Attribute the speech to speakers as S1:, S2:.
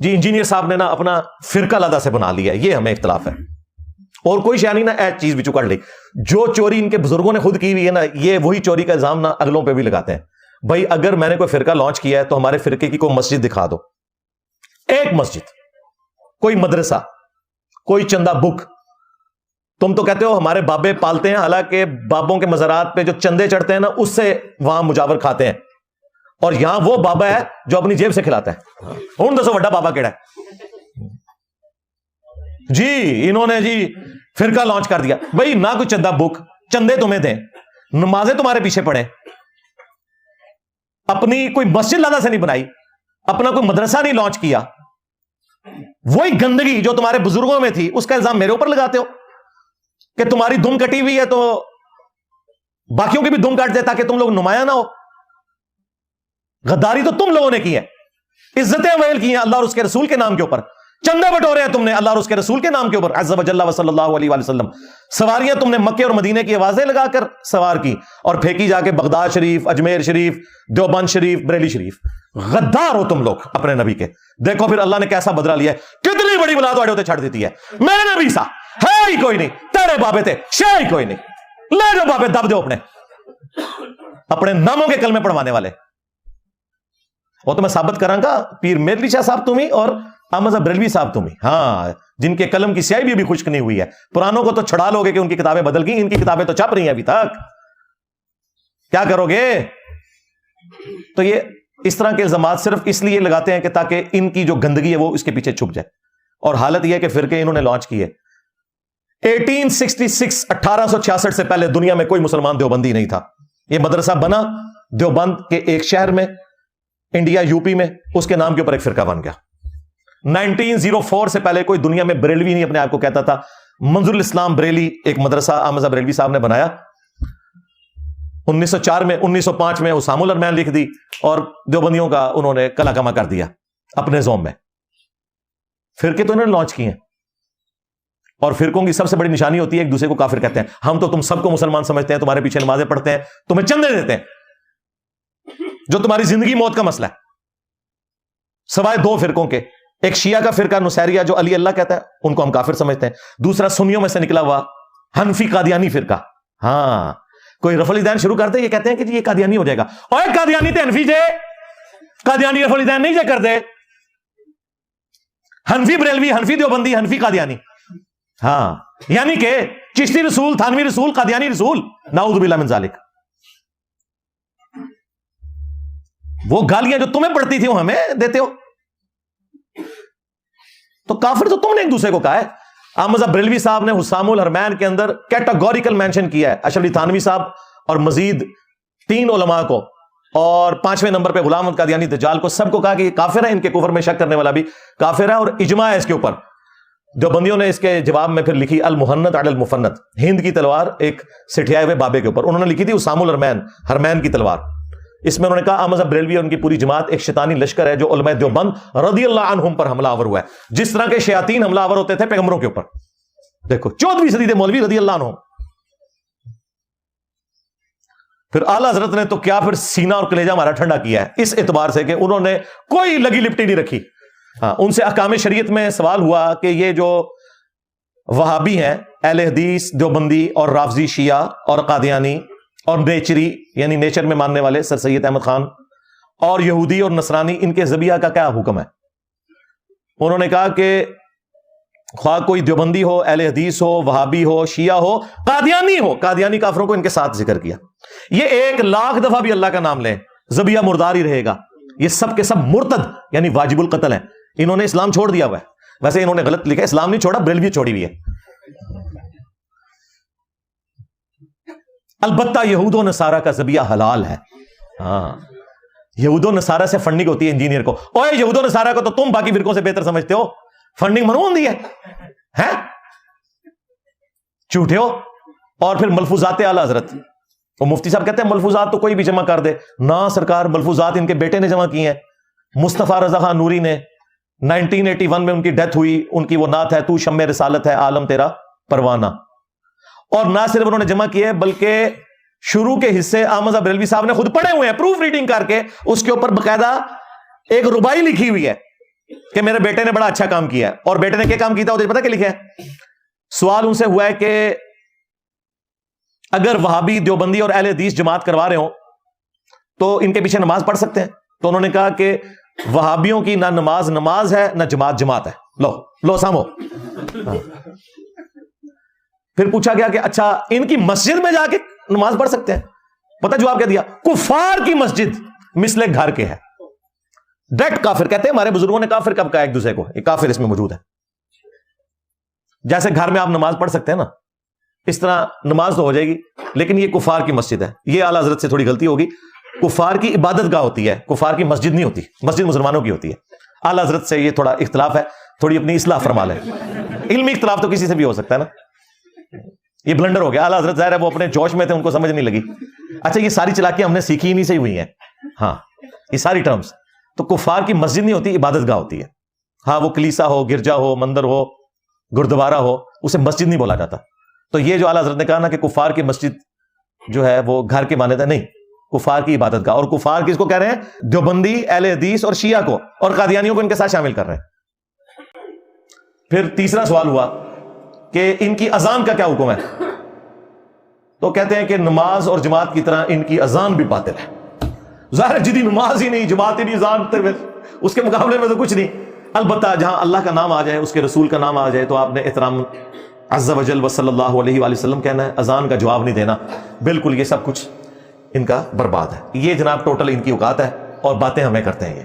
S1: جی engineer صاحب نے نا اپنا فرقہ علیحدہ سے بنا لیا, یہ ہمیں اختلاف ہے. اور کوئی شے نہیں نا ایک چیز بھی چکڑ لی. جو چوری ان کے بزرگوں نے خود کی ہوئی ہے نا, یہ وہی چوری کا الزام نا اگلوں پہ بھی لگاتے ہیں. بھائی اگر میں نے کوئی فرقہ لانچ کیا ہے تو ہمارے فرقے کی کوئی مسجد دکھا دو, ایک مسجد, کوئی مدرسہ, کوئی چندہ بک. تم تو کہتے ہو ہمارے بابے پالتے ہیں, حالانکہ بابوں کے مزارات پہ جو چندے چڑھتے ہیں نا اس سے وہاں مجاور کھاتے ہیں, اور یہاں وہ بابا ہے جو اپنی جیب سے کھلاتا ہے. ہوں دسو وڈا بابا کیڑا ہے جی؟ انہوں نے جی فرقہ لانچ کر دیا. بھائی نہ کوئی چندہ بک, چندے تمہیں دیں, نمازیں تمہارے پیچھے پڑھیں, اپنی کوئی مسجد لادا سے نہیں بنائی, اپنا کوئی مدرسہ نہیں لانچ کیا, وہی گندگی جو تمہارے بزرگوں میں تھی اس کا الزام میرے اوپر لگاتے ہو کہ تمہاری دم کٹی ہوئی ہے تو باقیوں کی بھی دم کاٹ دے تاکہ تم لوگ نمایاں نہ ہو. غداری تو تم لوگوں نے کی ہے, عزتیں اویل کی ہیں اللہ اور اس کے رسول کے نام کے اوپر, چندے بٹورے ہیں تم نے اللہ اور اس کے رسول کے نام کے اوپر عز وجل و صلی اللہ علیہ وآلہ وسلم. سواریاں تم نے مکے اور مدینے کی آوازیں لگا کر سوار کی اور پھینکی جا کے بغداد شریف, اجمیر شریف, دیوبند شریف, بریلی شریف. غدار ہو تم لوگ اپنے نبی کے. دیکھو پھر اللہ نے کیسا بدلہ لیا ہے, کتنی بڑی بلا تو چھڑ دیتی ہے. میرے نبی سا ہے ہی کوئی نہیں, تیرے بابے تھے شے ہی کوئی نہیں, لے جو بابے دب دو اپنے ناموں کے کلمے پڑھوانے والے. وہ تو میں ثابت کراں گا, پیر میرلی شاہ صاحب تمہیں اور احمد بریلوی صاحب تمہیں, ہاں جن کے قلم کی سیاہی بھی ابھی خشک نہیں ہوئی ہے. پرانوں کو تو چھڑا لو گے کہ ان کی کتابیں بدل گئی, ان کی کتابیں تو چھپ رہی ہیں ابھی تک, کیا کرو گے؟ تو یہ اس طرح کے الزامات صرف اس لیے لگاتے ہیں کہ تاکہ ان کی جو گندگی ہے وہ اس کے پیچھے چھپ جائے. اور حالت یہ ہے کہ فرقے انہوں نے لانچ کیے 1866 1866 سے پہلے دنیا میں کوئی مسلمان دیوبندی نہیں تھا. یہ مدرسہ بنا دیوبند کے ایک شہر میں, انڈیا یو پی میں, اس کے نام کے اوپر ایک فرقہ بن گیا. 1904 سے پہلے کوئی دنیا میں بریلوی نہیں اپنے آپ کو کہتا تھا. منظور الاسلام بریلی ایک مدرسہ احمد بریلوی صاحب نے بنایا 1904 میں. 1905 میں اسام الرحمن لکھ دی اور دیوبندیوں کا انہوں نے کلا کما کر دیا اپنے زوم میں. فرقے تو انہوں نے لانچ کیے ہیں, اور فرقوں کی سب سے بڑی نشانی ہوتی ہے ایک دوسرے کو کافر کہتے ہیں. ہم تو تم سب کو مسلمان سمجھتے ہیں, تمہارے پیچھے نمازیں پڑھتے ہیں, تمہیں چندے دیتے ہیں, جو تمہاری زندگی موت کا مسئلہ ہے. سوائے دو فرقوں کے, ایک شیعہ کا فرقہ نصیریہ جو علی اللہ کہتا ہے, ان کو ہم کافر سمجھتے ہیں. دوسرا سنیوں میں سے نکلا ہوا حنفی قادیانی فرقہ. ہاں کوئی رفع الدین شروع کرتے یہ کہتے ہیں کہ جی یہ قادیانی ہو جائے گا. اوے قادیانی تے حنفی جے, قادیانی رفع الدین نہیں جے کر دے, حنفی بریلوی, حنفی دیوبندی, حنفی قادیانی. ہاں یعنی کہ چشتی رسول, تھانوی رسول, قادیانی رسول, نعوذ باللہ من ذالک. وہ گالیاں جو تمہیں پڑتی تھی وہ ہمیں دیتے ہو, تو کافر تو تم نے ایک دوسرے کو کہا ہے. احمد بریلوی صاحب نے حسام الحرمین کے اندر کیٹاگوریکل مینشن کیا ہے اشرف علی تھانوی صاحب اور مزید 3 علماء کو, اور 5ویں نمبر پہ غلام احمد قادیانی دجال کو, سب کو کہا کہ یہ کافر ہے, ان کے کفر میں شک کرنے والا بھی کافر ہے, اور اجماع ہے اس کے اوپر. دیوبندیوں نے اس کے جواب میں پھر لکھی المحنت علی المفنت, ہند کی تلوار ایک سٹھیائے ہوئے بابے کے اوپر. انہوں نے لکھی تھی حسام الحرمین, حرمین کی تلوار. اس میں انہوں نے کہا احمد بریلوی اور ان کی پوری جماعت ایک شیطانی لشکر ہے جو علماء دیوبند رضی اللہ عنہم پر حملہ آور ہوا ہے, جس طرح کے شیاطین حملہ آور ہوتے تھے پیغمبروں کے اوپر. دیکھو 14ویں صدی کے مولوی رضی اللہ عنہ. پھر اعلیٰ حضرت نے تو کیا پھر سینہ اور کلیجہ ہمارا ٹھنڈا کیا ہے اس اعتبار سے کہ انہوں نے کوئی لگی لپٹی نہیں رکھی. ہاں ان سے احکام شریعت میں سوال ہوا کہ یہ جو وہابی ہیں, اہل حدیث, دیوبندی اور رافضی شیعہ اور قادیانی اور نیچری یعنی نیچر میں ماننے والے سر سید احمد خان اور یہودی اور نصرانی, ان کے ذبیحہ کا کیا حکم ہے؟ انہوں نے کہا کہ خواہ کوئی دیوبندی ہو, اہل حدیث ہو, وہابی ہو, شیعہ ہو, قادیانی ہو, قادیانی کافروں کو ان کے ساتھ ذکر کیا. یہ 1,00,000 دفعہ بھی اللہ کا نام لیں ذبیحہ مردار ہی رہے گا. یہ سب کے سب مرتد یعنی واجب القتل ہیں. انہوں نے اسلام چھوڑ دیا ہوا ہے. ویسے انہوں نے غلط لکھا, اسلام نہیں چھوڑا, بریلوی چھوڑی ہوئی ہے. البتہ یہود و نصارہ کا ذبیحہ حلال ہے. ہاں یہود و نصارہ سے فنڈنگ ہوتی ہے انجینئر کو. اوے یہود و نصارہ کو تو تم باقی فرقوں سے بہتر سمجھتے ہو, فنڈنگ منو ہوتی ہے, جھوٹے ہو. اور پھر ملفوظات اعلی حضرت, وہ مفتی صاحب کہتے ہیں ملفوظات تو کوئی بھی جمع کر دے. نہ سرکار, ملفوظات ان کے بیٹے نے جمع کیے ہیں, مصطفیٰ رضا خان نوری نے. 1981 میں ان کی ڈیتھ ہوئی, ان کی وہ نعت ہے تو شمع رسالت ہے عالم تیرا پروانہ. اور نہ صرف انہوں نے جمع کیے بلکہ شروع کے حصے احمد بریلوی صاحب نے خود پڑھے ہوئے ہیں, پروف ریڈنگ کر کے اس کے اوپر باقاعدہ ایک ربائی لکھی ہوئی ہے کہ میرے بیٹے نے بڑا اچھا کام کیا ہے. اور بیٹے نے کیا کام کیا تھا پتہ کیا لکھا ہے؟ سوال ان سے ہوا ہے کہ اگر وہابی دیوبندی اور اہل حدیث جماعت کروا رہے ہوں تو ان کے پیچھے نماز پڑھ سکتے ہیں؟ تو انہوں نے کہا کہ وہابیوں کی نہ نماز ہے نہ جماعت ہے. لو سامو. پھر پوچھا گیا کہ اچھا ان کی مسجد میں جا کے نماز پڑھ سکتے ہیں؟ پتہ جواب کیا دیا؟ کفار کی مسجد مثل گھر کے ہے. ڈائریکٹ کافر. کہتے ہیں ہمارے بزرگوں نے کافر کب کہا ایک دوسرے کو؟ ایک کافر اس میں موجود ہے. جیسے گھر میں آپ نماز پڑھ سکتے ہیں نا، اس طرح نماز تو ہو جائے گی، لیکن یہ کفار کی مسجد ہے. یہ اعلیٰ حضرت سے تھوڑی غلطی ہوگی. کفار کی عبادت گاہ ہوتی ہے، کفار کی مسجد نہیں ہوتی. مسجد مسلمانوں کی ہوتی ہے. اعلیٰ حضرت سے یہ تھوڑا اختلاف ہے، تھوڑی اپنی اصلاح فرما لیں. علمی اختلاف تو کسی سے بھی ہو سکتا ہے نا. یہ بلنڈر ہو گیا. اعلیٰ حضرت ظاہر ہے وہ اپنے جوش میں تھے، ان کو سمجھ نہیں لگی. اچھا یہ ساری چلاکیاں ہم نے سیکھی ہی نہیں صحیح ہوئی ہیں. ہاں یہ ساری ٹرمز. تو کفار کی مسجد نہیں ہوتی، عبادت گاہ ہوتی ہے. ہاں وہ کلیسا ہو، گرجا ہو، مندر ہو، گردوارہ ہو، اسے مسجد نہیں بولا جاتا. تو یہ جو اعلیٰ حضرت نے کہا نا کہ کفار کی مسجد جو ہے وہ گھر کے مانند ہے، نہیں، کفار کی عبادت گاہ. اور کفار کس کو کہہ رہے ہیں؟ دیوبندی، اہل حدیث اور شیعہ کو، اور قادیانیوں کو ان کے ساتھ شامل کر رہے ہیں. پھر تیسرا سوال ہوا کہ ان کی اذان کا کیا حکم ہے؟ تو کہتے ہیں کہ نماز اور جماعت کی طرح ان کی اذان بھی باطل ہے. ظاہر جدی نماز ہی نہیں، جماعت ہی نہیں، اذان اس کے مقابلے میں تو کچھ نہیں. البتہ جہاں اللہ کا نام آ جائے، اس کے رسول کا نام آ جائے، تو آپ نے احترام عز و جل و صلی اللہ علیہ وآلہ وسلم کہنا ہے. اذان کا جواب نہیں دینا. بالکل یہ سب کچھ ان کا برباد ہے. یہ جناب ٹوٹل ان کی اوقات ہے اور باتیں ہمیں کرتے ہیں یہ.